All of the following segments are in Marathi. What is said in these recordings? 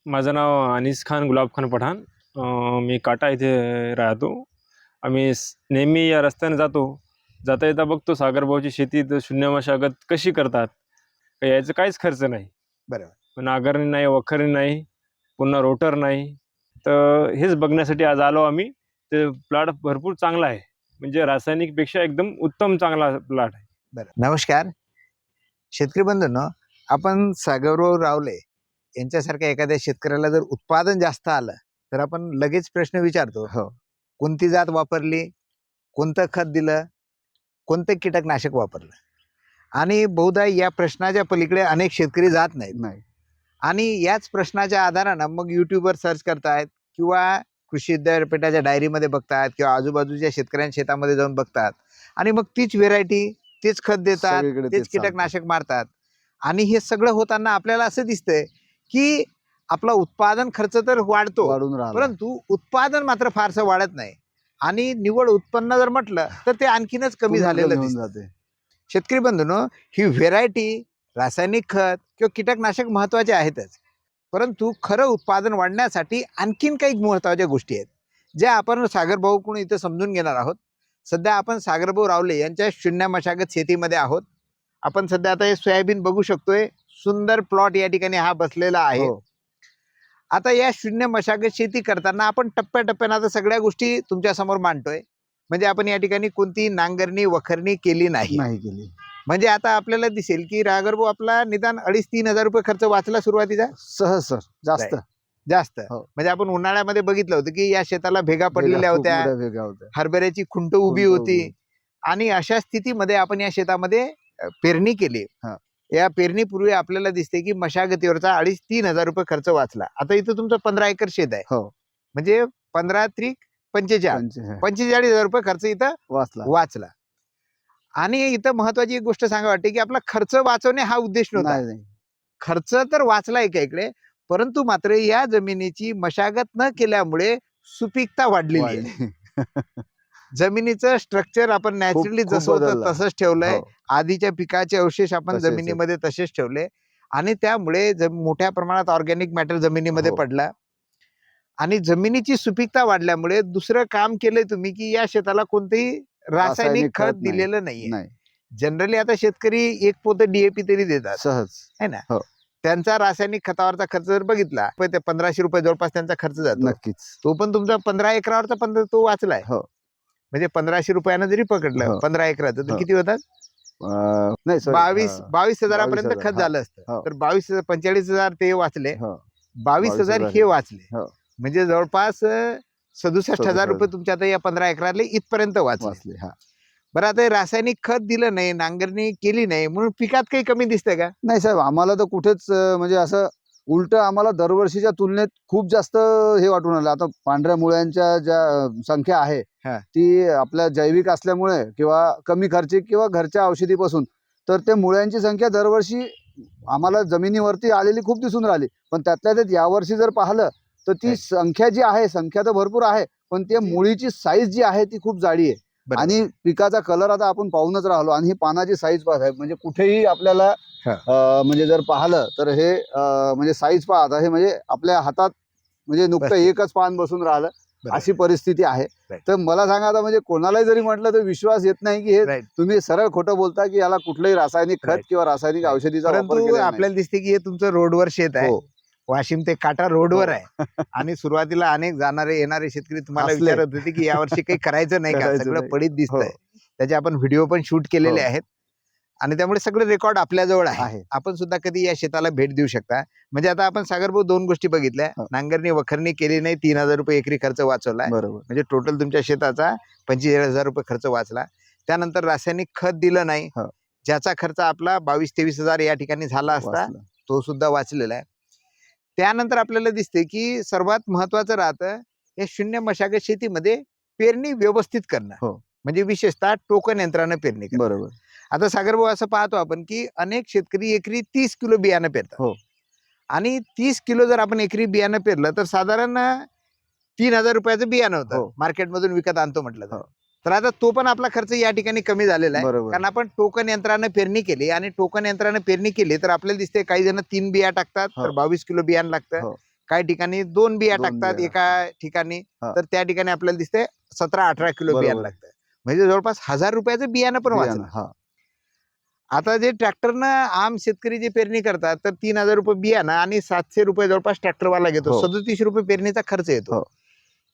माझं नाव अनीस खान गुलाब खान पठाण. मी काटा इथे राहतो. आम्ही नेहमी या रस्त्याने जातो. जाता येता बघतो सागरभाऊची शेती तर शून्य मशागत कशी करतात. यायचं काहीच खर्च नाही. बरोबर. नांगरणी नाही, वखरणी नाही, पुन्हा रोटर नाही. तर हेच बघण्यासाठी आज आलो आम्ही. ते प्लॉट भरपूर चांगला आहे. म्हणजे रासायनिकपेक्षा एकदम उत्तम चांगला प्लॉट आहे. बरं. नमस्कार शेतकरी बंधूंनो, आपण सागरभाऊ रावले यांच्यासारख्या एखाद्या शेतकऱ्याला जर उत्पादन जास्त आलं तर आपण लगेच प्रश्न विचारतो, कोणती जात वापरली, कोणतं खत दिलं, कोणतं कीटकनाशक वापरलं. आणि बहुधा या प्रश्नाच्या पलीकडे अनेक शेतकरी जात नाहीत. आणि याच प्रश्नाच्या आधारानं मग युट्यूबवर सर्च करतायत किंवा कृषी विद्यापीठाच्या डायरीमध्ये बघतात किंवा आजूबाजूच्या शेतकऱ्यांच्या शेतामध्ये जाऊन बघतात आणि मग तीच व्हेरायटी, तेच खत देतात, तेच कीटकनाशक मारतात. आणि हे सगळं होताना आपल्याला असं दिसतंय की आपला उत्पादन खर्च तर वाढतो, परंतु उत्पादन मात्र फारसं वाढत नाही. आणि निव्वळ उत्पन्न जर म्हटलं तर ते आणखीनच कमी झालेलं दिसतं. शेतकरी बंधूंनो, ही व्हेरायटी, रासायनिक खत किंवा कीटकनाशक महत्वाचे आहेतच, परंतु खरं उत्पादन वाढण्यासाठी आणखीन काही महत्वाच्या गोष्टी आहेत ज्या आपण सागरभाऊकडून इथं समजून घेणार आहोत. सध्या आपण सागरभाऊ रावले यांच्या शून्य मशागत शेतीमध्ये आहोत. आपण सध्या आता हे सोयाबीन बघू शकतोय. सुंदर प्लॉट या ठिकाणी हा बसलेला आहे. आता या शून्य मशागत शेती करताना आपण टप्प्याटप्प्यानं आता सगळ्या गोष्टी तुमच्या समोर मांडतोय. म्हणजे आपण या ठिकाणी कोणती नांगरणी वखरणी केली नाही. म्हणजे आता आपल्याला दिसेल की रागरभाऊ आपला निदान 2,500-3 हजार रुपये खर्च वाचला सुरुवातीचा. सहज सर, जास्त जास्त. हो. म्हणजे आपण उन्हाळ्यामध्ये बघितलं होतं की या शेताला भेगा पडलेल्या होत्या, हरभऱ्याची खुंट उभी होती. आणि अशा स्थितीमध्ये आपण या शेतामध्ये पेरणी केली. या पेरणीपूर्वी आपल्याला दिसते की मशागतीवरचा 2,500-3 हजार रुपये खर्च वाचला. आता इथं तुमचं 15 एकर शेत आहे. म्हणजे 15 त्रिक 45 हजार रुपये खर्च इथं वाचला. आणि इथं महत्वाची एक गोष्ट सांगा वाटते की आपला खर्च वाचवणे हा उद्देश नव्हता. खर्च तर वाचला एका इकडे, परंतु मात्र या जमिनीची मशागत न केल्यामुळे सुपीकता वाढलेली आहे. जमिनीचं स्ट्रक्चर आपण नॅचरली जसं होतं तसंच ठेवलंय. आधीच्या पिकाचे अवशेष आपण जमिनीमध्ये तसेच ठेवले आणि त्यामुळे मोठ्या प्रमाणात ऑर्गॅनिक मॅटर जमिनीमध्ये पडला. आणि जमिनीची सुपीकता वाढल्यामुळे दुसरं काम केलंय तुम्ही की या शेताला कोणतेही रासायनिक खत दिलेलं नाहीये. जनरली आता शेतकरी एक पोत DAP तरी देतात सहज, है ना. त्यांचा रासायनिक खतावरचा खर्च जर बघितला तर 1,500 रुपये जवळपास त्यांचा खर्च जातो. नक्कीच. तो पण तुमचा 15 एकरावरचा तो वाचलाय. म्हणजे 1,500 रुपयानं जरी पकडलं 15 एकराचं तर किती होतात? नाही 22 हजारापर्यंत खत झालं असतं. तर 45 ते वाचले, 22,000 हे वाचले. म्हणजे जवळपास 67,000 रुपये तुमच्या आता या 15 एकराले इथपर्यंत वाचले. बरं, आता रासायनिक खत दिलं नाही, नांगरणी केली नाही म्हणून पिकात काही कमी दिसतंय का? नाही साहेब, आम्हाला तर कुठेच म्हणजे असं उलट आम्हाला दरवर्षीच्या तुलनेत खूप जास्त हे वाटून आलं. आता पांढऱ्या मुळ्यांच्या ज्या संख्या आहे ती आपल्या जैविक असल्यामुळे किंवा कमी खर्चिक किंवा घरच्या औषधीपासून, तर ते मुळ्यांची संख्या दरवर्षी आम्हाला जमिनीवरती आलेली खूप दिसून राहिली. पण त्यातल्या त्यात यावर्षी जर पाहिलं तर ती संख्या जी आहे, संख्या तर भरपूर आहे, पण त्या मुळीची साईज जी आहे ती खूप जाडी आहे. आणि पिकाचा कलर आता आपण पाहूनच राहिलो. आणि ही पानाची साईज पहा साहेब, म्हणजे कुठेही आपल्याला म्हणजे जर पाहिलं तर हे म्हणजे साईज पहा. आता हे म्हणजे आपल्या हातात म्हणजे नुकतं एकच पान बसून राहिलं अशी परिस्थिती आहे. तर मला सांगा, आता म्हणजे कोणालाही जरी म्हटलं तर विश्वास येत नाही की हे तुम्ही सरळ खोटं बोलता की याला कुठलंही रासायनिक खत किंवा रासायनिक औषधीचा वापर केला. आपल्याला दिसते की हे तुमचं रोडवर शेत आहे. वाशिम ते काटा रोडवर आहे. आणि सुरुवातीला अनेक जाणारे येणारे शेतकरी तुम्हाला विचारत होते की यावर्षी काही करायचं नाही का, सगळं पडीत दिसतंय. त्याचे आपण व्हिडिओ पण शूट केलेले आहेत आणि त्यामुळे सगळे रेकॉर्ड आपल्याजवळ आहे. आपण सुद्धा कधी या शेताला भेट देऊ शकता. म्हणजे आता आपण सागरभाऊ 2 गोष्टी बघितल्या. नांगरणी वखरणी केली नाही, 3,000 रुपये एकरी खर्च वाचवलाय. म्हणजे टोटल तुमच्या शेताचा 25,000 रुपये खर्च वाचला. त्यानंतर रासायनिक खत दिलं नाही, ज्याचा खर्च आपला 22-23 हजार या ठिकाणी झाला असता, तो सुद्धा वाचलेला आहे. त्यानंतर आपल्याला दिसते की सर्वात महत्वाचं राहतं या शून्य मशागत शेतीमध्ये पेरणी व्यवस्थित करणं. म्हणजे विशेषतः टोकन यंत्रानं पेरणी करणं. आता सागरभाऊ असं पाहतो आपण की अनेक शेतकरी एकरी 30 किलो बियाणं पेरतात. आणि 30 किलो जर आपण एकरी बियाणं पेरलं तर साधारण 3,000 रुपयाचं बियाणं होतं मार्केटमधून विकत आणतो म्हटलं तर आता तो पण आपला खर्च या ठिकाणी कमी झालेला आहे. कारण आपण टोकन यंत्रानं पेरणी केली आणि टोकन यंत्रानं पेरणी केली तर आपल्याला दिसते काही जण 3 बिया टाकतात तर 22 किलो बियाणं लागतं. काही ठिकाणी 2 बिया 2 टाकतात बिया एका ठिकाणी, हा. तर त्या ठिकाणी आपल्याला दिसते 17-18 किलो बरोबर बियाणं आहे. लागतं. म्हणजे जवळपास 1000 रुपयाचं बियाणं पण बियाणं, वाचलं. हा. आता जे ट्रॅक्टरनं आम शेतकरी जे पेरणी करतात, तर 3000 रुपये बियाणं आणि 700 रुपये जवळपास ट्रॅक्टरवाला घेतो. हो. 37 रुपये पेरणीचा खर्च येतो. हो.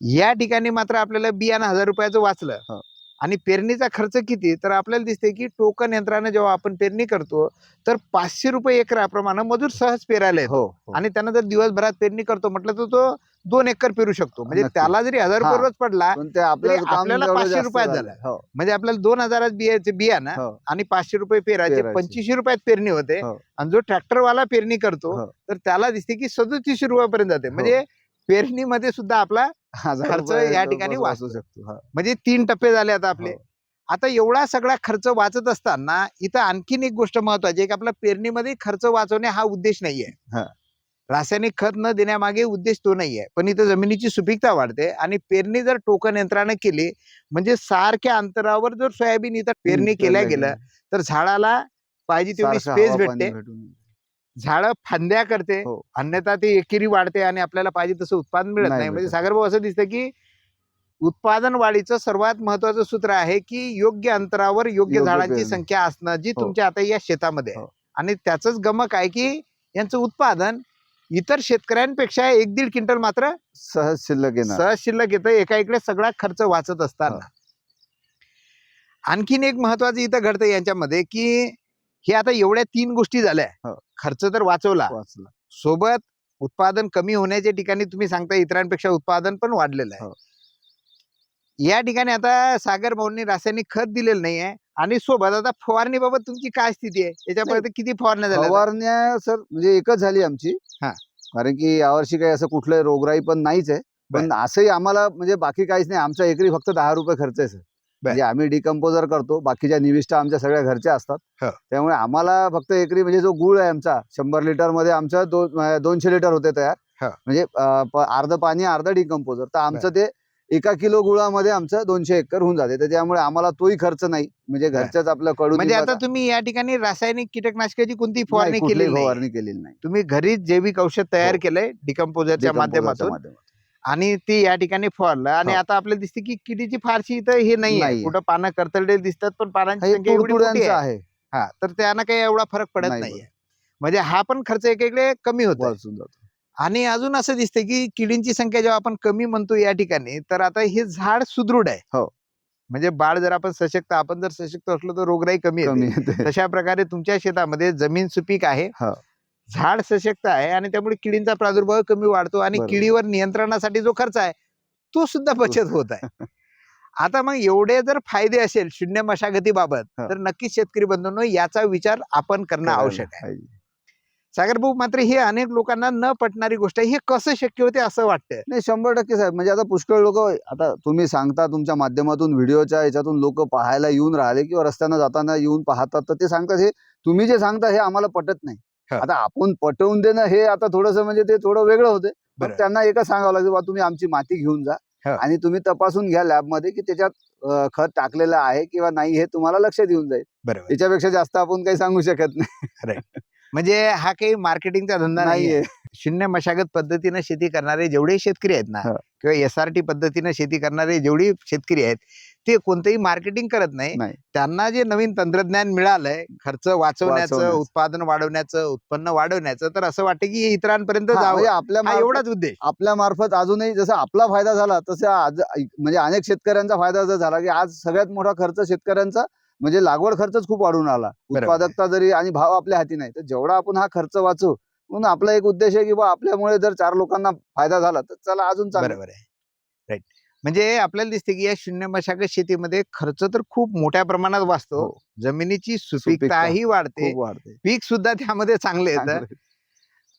या ठिकाणी मात्र आपल्याला बियाणं 1000 रुपयाचं वाचलं. हो. आणि पेरणीचा खर्च किती, तर आपल्याला दिसते की टोकन यंत्रानं जेव्हा आपण पेरणी करतो, तर 500 रुपये एकराप्रमाणे मजूर सहज पेरायला येतो. हो. आणि त्यानं जर दिवसभरात पेरणी करतो म्हटलं तर तो 2 एकर पेरू शकतो. म्हणजे नक्की. त्याला जरी 1000 रुपये हा. रोज पडला, पण ते आपल्याला काम आपल्याला एवढं 500 जास्त रुपयात झालं. झालं. हो. म्हणजे आपल्याला 2000 बियाणं हो. आणि 500 रुपये पेरायचे, पेरायचे. 25 रुपयात पेरणी होते. हो. आणि जो ट्रॅक्टरवाला पेरणी करतो, हो. तर त्याला दिसते की 37 रुपयापर्यंत जाते. हो. म्हणजे पेरणीमध्ये सुद्धा आपला 1000 खर्च रुपये या जवळपास ठिकाणी वाचू वाचतो. शकतो. हा. म्हणजे 3 टप्पे झाले आता आपले. हो. आता एवढा सगळा खर्च वाचत असताना इथं आणखीन एक गोष्ट महत्वाची आहे की आपला पेरणीमध्ये खर्च वाचवणे हा उद्देश नाहीये. हा. रासायनिक खत न देण्यामागे उद्देश तो नाहीये, पण इथं जमिनीची सुपीकता वाढते. आणि पेरणी जर टोकन यंत्रानं केली, म्हणजे सारख्या अंतरावर जर सोयाबीन इथं पेरणी केल्या गेलं, तर झाडाला पाहिजे तेवढी सारखं स्पेस हवा पाणी भेटते. भेटून. झाडं फांद्या करते. हो. अन्यथा ती एकेरी वाढते आणि आपल्याला पाहिजे तसं उत्पादन मिळत नाही नाही. म्हणजे भेटत. सागरभाऊ असं दिसतं की उत्पादन वाढीचं सर्वात महत्वाचं सूत्र आहे की योग्य अंतरावर योग्य योग्य झाडांची पेरणी. संख्या असणं, जी हो. तुमच्या आता या शेतामध्ये आहे. हो. आणि त्याचंच गमक आहे की यांचं उत्पादन इतर शेतकऱ्यांपेक्षा 1-1.5 क्विंटल मात्र सहज शिल्लक येणार. सहज शिल्लक येतं. एका इकडे सगळा खर्च वाचत असताना. आणखीन एक महत्वाचं इथं घडतं यांच्यामध्ये की हे आता एवढ्या 3 गोष्टी झाल्या. हो. खर्च तर वाचवला, वाचलं. सोबत उत्पादन कमी होण्याच्या ठिकाणी तुम्ही सांगता इतरांपेक्षा उत्पादन पण वाढलेलं आहे. हो. या ठिकाणी आता सागर भाऊंनी रासायनिक खत दिलेलं नाहीये. आणि सोबत आता फवारणीबाबत तुमची काय स्थिती आहे? याच्यापर्यंत किती फवारण्या झाल्या? फवारण्या सर म्हणजे एकच झाली आमची. हा. कारण की यावर्षी काही असं कुठलं रोगराई पण नाहीच आहे. पण असंही आम्हाला म्हणजे बाकी काहीच नाही. आमच्या एकरी फक्त 10 रुपये खर्च आहे सर. म्हणजे आम्ही डिकम्पोजर करतो, बाकीच्या निविष्ठा आमच्या सगळ्या घरच्या असतात. हो. त्यामुळे आम्हाला फक्त एकरी म्हणजे जो गुळ आहे आमचा 100 लिटर मध्ये आमचा 200 लिटर होते तयार. हो. म्हणजे अर्ध पाणी अर्ध डिकम्पोजर. तर आमचं ते 1 किलो गुळामध्ये आमचं 200 एकर होऊन जाते. तर त्यामुळे आम्हाला तोही खर्च नाही. म्हणजे घरच्याच आपलं कडू म्हणजे आता तुम्ही या ठिकाणी रासायनिक कीटकनाशकाची कोणती फवारणी कुठलीही केलेली नाही? फवारणी केलेली नाही. तुम्ही घरीच जैविक औषध तयार हो. केलंय डिकम्पोजरच्या माध्यमातून आणि ती या ठिकाणी फवारलं. आणि हो. आता आपल्याला दिसते की किडीची फारशी इथं हे नाहीये. नाहीये. कुठं पानं करतडलेली दिसतात, पण पानांची संख्या एवढी मोठी तुडतुड्यांचं आहे. आहे. हा, तर त्यांना काही एवढा फरक पडत नाही नाहीये. म्हणजे हा पण खर्च एकीकडे कमी होतो. वाचून जातो. आणि अजून असं दिसतं की किडींची संख्या जेव्हा आपण कमी म्हणतो या ठिकाणी, तर आता हे झाड सुदृढ आहे. हो. म्हणजे बाळ जर आपण सशक्त, आपण जर सशक्त असलो तर रोगराई कमी कमी येते. येते. तशा प्रकारे तुमच्या शेतामध्ये जमीन सुपीक आहे, हो. झाड सशक्त आहे आणि त्यामुळे किडींचा प्रादुर्भाव कमी वाढतो आणि बरोबर. किडीवर नियंत्रणासाठी जो खर्च आहे तो सुद्धा बचत होत आहे. आता मग एवढे जर फायदे असेल शून्य मशागतीबाबत, हा. तर नक्कीच शेतकरी बंधूंनो याचा विचार आपण करणं आवश्यक आहे. सागर भाऊ, मात्र हे अनेक लोकांना न पटणारी गोष्ट आहे. हे कसं शक्य होते असं वाटतं? नाही 100% साहेब. म्हणजे आता पुष्कळ लोक आता तुम्ही सांगता तुमच्या माध्यमातून व्हिडिओच्या याच्यातून लोक पाहायला येऊन राहिले किंवा रस्त्यानं जाताना येऊन पाहतात, तर ते सांगतात हे तुम्ही जे सांगता हे आम्हाला पटत नाही. हा. आता आपण पटवून देणं हे आता थोडंसं म्हणजे ते थोडं वेगळं होते. पण बरं. त्यांना एकच सांगावं लागतं, बा तुम्ही आमची माती घेऊन जा हा. आणि तुम्ही तपासून घ्या लॅबमध्ये की त्याच्यात खत टाकलेलं आहे किंवा नाही, हे तुम्हाला लक्षात येऊन जाईल. बरोबर. याच्यापेक्षा जास्त आपण काही सांगू शकत नाही. म्हणजे हा काही मार्केटिंगचा धंदा नाहीये. नाहीये. शून्य मशागत पद्धतीने शेती करणारे जेवढे शेतकरी आहेत ना, हा. किंवा SRT पद्धतीने शेती करणारे जेवढी शेतकरी आहेत, ते कोणतेही मार्केटिंग करत नाही. नाही. त्यांना जे नवीन तंत्रज्ञान मिळालंय खर्च वाचवण्याचं, उत्पादन वाढवण्याचं, उत्पन्न वाढवण्याचं, तर असं वाटतं की हे इतरांपर्यंत हा, जावं. म्हणजे आपल्या हा एवढाच उद्देश. आपल्या मार्फत अजूनही जसं आपला फायदा झाला तसं आज म्हणजे अनेक शेतकऱ्यांचा फायदा जर झाला की आज सगळ्यात मोठा खर्च शेतकऱ्यांचा म्हणजे लागवड खर्चच खूप वाढून आला. बरोबर. उत्पादकता जरी आणि भाव आपल्या हाती नाही, तर जेवढा आपण हा खर्च वाचू म्हणून आपला एक उद्देश आहे की बा आपल्यामुळे जर 4 लोकांना फायदा झाला तर चला अजून चांगलं. बरोबर आहे. राईट. म्हणजे आपल्याला दिसते की या शून्य मशागत शेतीमध्ये खर्च तर खूप मोठ्या प्रमाणात वाचतो. हो. जमिनीची सुपीकता सुपीकताही वाढते, खूप वाढते. पीक सुद्धा त्यामध्ये चांगलं येतं. चांगलं.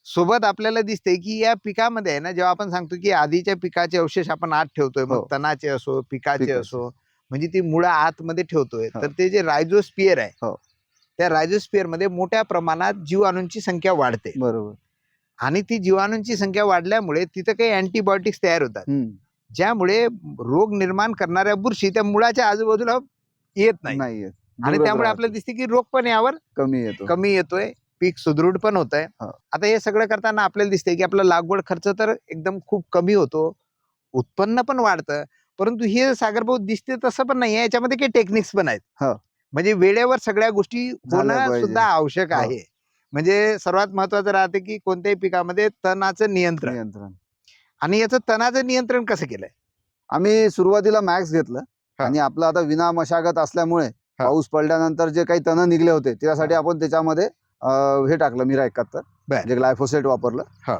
सोबत आपल्याला दिसते की या पिकामध्ये आहे ना, जेव्हा आपण सांगतो की आधीच्या पिकाचे अवशेष आपण आत ठेवतोय, मग हो. तणाचे असो, पिकाचे पिकाचे. असो, म्हणजे ती मुळं आतमध्ये ठेवतोय, हो. तर ते जे रायझोस्पियर आहे, हो. त्या रायझोस्पियर मध्ये मोठ्या प्रमाणात जीवाणूंची संख्या वाढते. बरोबर. आणि ती जीवाणूंची संख्या वाढल्यामुळे तिथं काही अँटीबायोटिक्स तयार होतात, ज्यामुळे रोग निर्माण करणाऱ्या बुरशी त्या मुळाच्या आजूबाजूला येत नाही. नाहीये. आणि दूरच त्यामुळे राहते. आपल्याला दिसते की रोग पण यावर कमी येतो. कमी येतोय. पीक सुदृढ पण होत आहे. हो. आता हे सगळं करताना आपल्याला दिसतंय की आपला लागवड खर्च तर एकदम खूप कमी होतो, उत्पन्न पण वाढतं, परंतु हे सागर भाऊ दिसते तसं पण नाही, याच्यामध्ये काही टेक्निक्स पण आहेत. हो. म्हणजे वेळेवर सगळ्या गोष्टी झाल्या होणं पाहिजे. सुद्धा आवश्यक हो. आहे. म्हणजे सर्वात महत्वाचं राहते की कोणत्याही पिकामध्ये तणाचं नियंत्रण, आणि याचं तणाचं नियंत्रण कसं केलंय? आम्ही सुरुवातीला मॅक्स घेतलं हा. आणि आपलं आता विना मशागत असल्यामुळे हा. पाऊस पडल्यानंतर जे काही तण निघले होते त्यासाठी हा. आपण त्याच्यामध्ये हे टाकलं मिरा 71, बर. जे ग्लायफोसेट वापरलं. हा.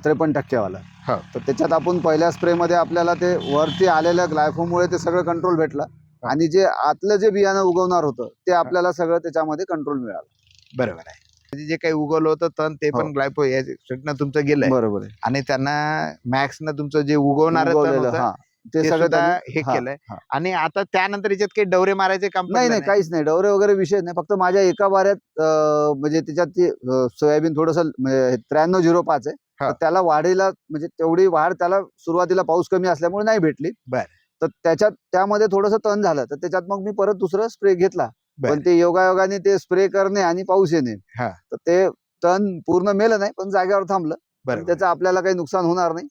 53% वाला. हा. तर त्याच्यात आपण पहिल्या स्प्रे मध्ये आपल्याला ते वरती आलेल्या ग्लायफोमुळे ते सगळं कंट्रोल भेटलं हा. आणि जे आतलं जे बियाणं उगवणार होतं ते आपल्याला सगळं त्याच्यामध्ये कंट्रोल मिळालं. बरोबर आहे. म्हणजे जे काही उगवलं होतं तण ते हो. पण ग्लायफो याच्यातनं तुमचं गेलंय, बरोबर आहे. आणि त्यांना मॅक्सनं तुमचं जे उगवणारं तण उगवलेलं होतं हा ते ते सगळं सुद्धा त्यांनी हे हा, केलंय. हा. आणि आता त्यानंतर याच्यात काही डवरे मारायचे काम नाही पडलं नाही, काहीच नाही, डवरे वगैरे विषय नाही. फक्त माझ्या एका वाऱ्यात म्हणजे त्याच्यात ते सोयाबीन थोडस 9305 आहे, हा. तर त्याला वाढीला म्हणजे तेवढी वाढ त्याला सुरुवातीला पाऊस कमी असल्यामुळे नाही भेटली. बर. तर त्यामध्ये थोडस तण झालं, तर त्याच्यात मग मी परत दुसरं स्प्रे घेतला. बर. पण ते योगायोगाने ते स्प्रे करणे आणि पाऊस येणे, हा. तर ते तण पूर्ण मेलं नाही, पण जागेवर थांबलं. पण बरोबर त्याचं आपल्याला काही नुकसान होणार नाही.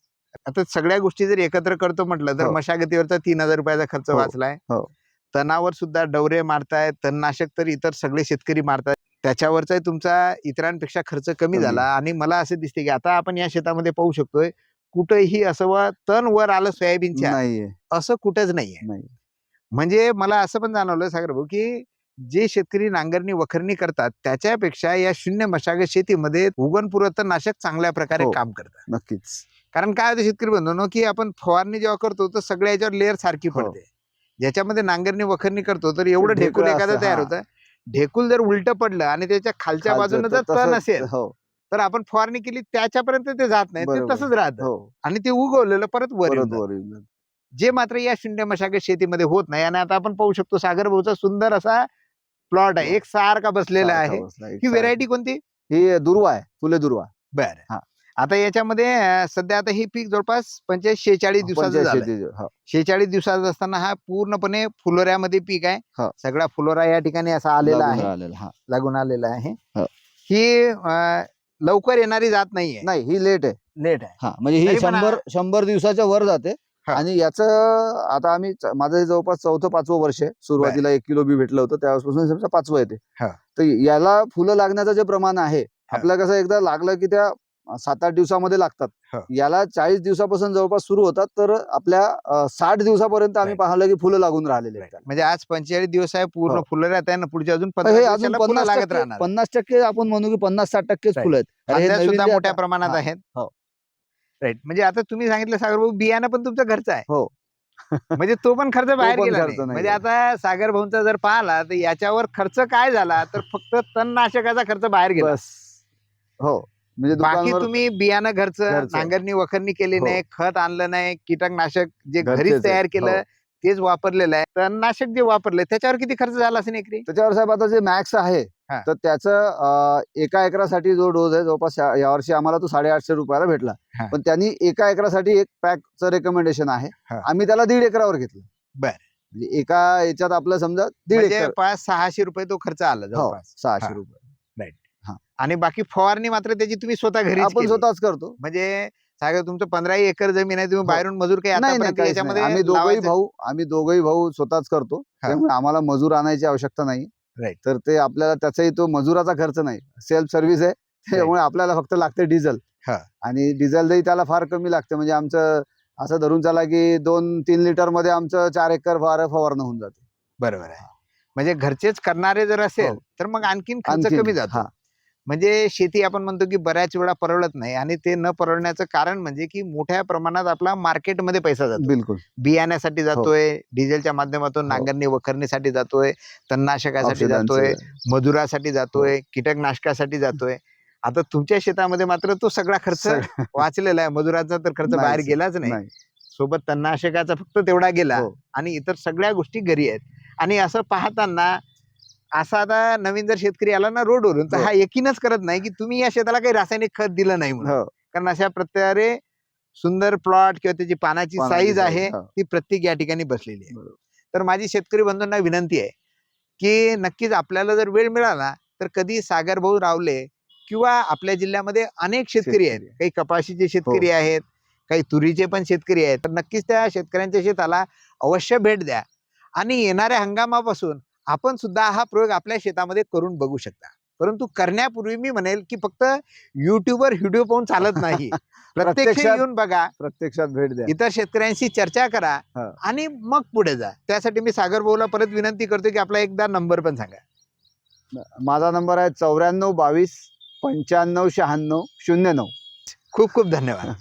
आता सगळ्या गोष्टी जर एकत्र करतो म्हटलं तर हो. मशागतीवरचा 3000 रुपयाचा खर्च हो. वाचलाय. हो. तणावर सुद्धा डवरे मारतायत, तणनाशक तर इतर सगळे शेतकरी मारतात, त्याच्यावरचा तुमचा इतरांपेक्षा खर्च कमी झाला. आणि मला असं दिसते की आता आपण या शेतामध्ये पाहू शकतोय कुठेही असं तण वर आलं सोयाबीनच्या नाहीये. असं कुठेच नाहीये. नाही. म्हणजे मला असं पण जाणवलं सागर भाऊ की जे शेतकरी नांगरणी वखरणी करतात त्याच्यापेक्षा या शून्य मशागत शेतीमध्ये उगवण पुरवठा चांगल्या प्रकारे हो. काम करतात. नक्कीच. कारण काय होतं शेतकरी बंधूंनो की आपण फवारणी जेव्हा करतो तर सगळ्या याच्यावर लेअर सारखी हो. पडते. ज्याच्यामध्ये नांगरणी वखरणी करतो तर एवढं ढेकूल ढेकळं एखादं असतं, तयार हा. होतं. ढेकूल जर उलट पडलं आणि त्याच्या खालच्या खालचं बाजूने तर जर तण तसंच. असेल हो. तर आपण फवारणी केली त्याच्यापर्यंत ते जात नाही, ते बरोबर. तसंच राहतं हो. आणि ते उगवलेलं परत वर येऊन परत जातं. वर येऊन जातं. जे मात्र या शून्य मशागत शेतीमध्ये होत नाही. आणि आता आपण पाहू शकतो सागर भाऊचा सुंदर असा प्लॉट आहे, एक सारखा बसलेला सारखा आहे. बसला, ही एकसारखा. व्हेरायटी कोणती? ही दुर्वा आहे, फुले दुर्वा. बरं. हा. आता याच्यामध्ये सध्या आता हे पीक जवळपास 45-46 दिवसाचं 85 झालं. 46 दिवसाचा असताना हा पूर्णपणे फुलोऱ्यामध्ये पीक आहे. हो. सगळा फुलोरा या ठिकाणी असा आलेला लागून आहे, राहिलेला, हा. लागून आलेला आहे. हो. ही लवकर येणारी जात नाहीये, नाही, ही लेट आहे. लेट आहे. हा, म्हणजे ही तरी पण 100 दिवसाच्या वर जाते. हा. आणि याचं आता माझं हे जवळपास 4th-5वं वर्ष आहे. सुरुवातीला 1 किलो बी भेटलं होतं, त्यापासून समजा 5वं येते. हा. तर याला फुलं लागण्याचं जे प्रमाण आहे, हा. आपलं कसं एकदा लागलं की त्या 7-8 दिवसामध्ये लागतात. हा. याला 40 दिवसापासून जवळपास सुरू होतात, तर आपल्या 60 दिवसापर्यंत आम्ही Right. पाहिलं की फुलं लागून राहिलेले आहेत. म्हणजे आज 45 दिवस आहे, पूर्ण हो. फुलोऱ्यात आहे ना, पुढचे अजून तर 15 हे अजून दिवसाला फुलं लागत 50% राहणार आहे. 50% आपण म्हणू की 50-60%च Right. फुलं आहेत. अरे हे फांद्या नवीन सुद्धा जे मोठ्या आता- प्रमाणात हा. आहेत. हो. राईट. म्हणजे आता तुम्ही सांगितलं सागर भाऊ बियाणं पण तुमचं घरचं आहे. हो. म्हणजे तो पण खर्च बाहेर पण गेला खर्च नाही. नाही म्हणजे गेला. आता सागर भाऊंचा जर पाहिला तर याच्यावर खर्च काय झाला तर फक्त तणनाशकाचा खर्च बाहेर गेला. बस. हो. म्हणजे बाकी दुकानवर तुम्ही बियाणं घरचं, घरचं. नांगरणी वखरणी केली हो. नाही, खत आणलं नाही, कीटकनाशक जे घरचेच घरीच आहेत. तयार केलं हो. तेच वापरलेलं आहे. तणनाशक जे वापरले त्याच्यावर किती खर्च झाला असेल एकरी? त्याच्यावर साहेब आता जे मॅक्स आहे, हा. तर त्याचं एका एकरासाठी जो डोस आहे जवळपास यावर्षी आम्हाला तो 850 रुपयाला भेटला. हा. पण त्यांनी एका एकरासाठी एक पॅकचं रेकमेंडेशन आहे. हा. आम्ही त्याला 1.5 एकरावर घेतलं. बर. म्हणजे एका याच्यात आपलं समजा 1.5 म्हणजे एकर. 500-600 रुपये तो खर्च आला हो, जवळपास. 600 हा. रुपये आणि बाकी फवारणी मात्र त्याची तुम्ही स्वतः घरीच आपण केली. स्वतःच करतो. म्हणजे सागर तुमचं 15 एकर जमीन आहे, तुम्ही हो. बाहेरून मजूर काही नाही नाही, आतापर्यंत काहीच नाही. याच्यामध्ये आम्ही दोघंही भाऊ स्वतःच करतो. हा. त्यामुळे आम्हाला मजूर आणायची आवश्यकता नाही. Right. तर ते आपल्याला त्याचाही तो मजुराचा खर्च नाही, सेल्फ सर्व्हिस आहे. त्यामुळे आपल्याला फक्त लागते डिझेल. हा. आणि डिझेलही त्याला फार कमी लागते. म्हणजे आमचं असं धरून चला की 2-3 लिटर मध्ये आमचं 4 एकर फवारणं होऊन जाते. बरोबर आहे. म्हणजे घरचेच करणारे जर असेल हो. तर मग आणखीन खर्च आणखीन, कमी जातो. हा. म्हणजे शेती आपण म्हणतो की बऱ्याच वेळा परवडत नाही, आणि ते न परवडण्याचं कारण म्हणजे की मोठ्या प्रमाणात आपला मार्केटमध्ये पैसा जातो. बिलकुल. बियाण्यासाठी जातोय, डिझेलच्या माध्यमातून हो. नांगरणी वखरणीसाठी जातोय, तणनाशकासाठी औषधांचं. जातोय, मजुरासाठी जातोय, कीटकनाशकासाठी जातोय. आता तुमच्या शेतामध्ये मात्र तो सगळा खर्च वाचलेला आहे. मजुराचा तर खर्च बाहेर नाहीच. गेलाच नाही. नाही. सोबत तणनाशकाचा फक्त तेवढा गेला, हो. आणि इतर सगळ्या गोष्टी घरी आहेत. आणि असं पाहताना असा आता नवीन जर शेतकरी आला ना रोडवरून तर हो. हा यकीनच करत नाही की तुम्ही या शेताला काही रासायनिक खत दिलं नाही म्हणून. हो. कारण अशा प्रकारे सुंदर प्लॉट किंवा त्याची पानाची साईज आहे हो. ती प्रत्येक या ठिकाणी बसलेली आहे. बरोबर. तर माझी शेतकरी बंधूंना विनंती आहे की नक्कीच आपल्याला जर वेळ मिळाला तर कधी सागर भाऊ रावले किंवा आपल्या जिल्ह्यामध्ये अनेक शेतकरी आहेत. शेतकरी. काही कपाशीचे शेतकरी आहेत, काही तुरीचे पण शेतकरी आहेत. तर नक्कीच त्या शेतकऱ्यांच्या शेताला अवश्य भेट द्या आणि येणाऱ्या हंगामापासून आपण सुद्धा हा प्रयोग आपल्या शेतामध्ये करून बघू शकता. परंतु करण्यापूर्वी मी म्हणेल की फक्त युट्यूबवर व्हिडिओ पाहून चालत नाही. प्रत्यक्ष प्रत्यक्षात- येऊन बघा, प्रत्यक्षात भेट द्या. इतर शेतकऱ्यांशी चर्चा करा हा. आणि मग पुढे जा. त्यासाठी मी सागर भाऊला परत विनंती करतो की आपला एकदा नंबर पण सांगा. माझा नंबर आहे 94 22 95 96 09. खूप खूप धन्यवाद.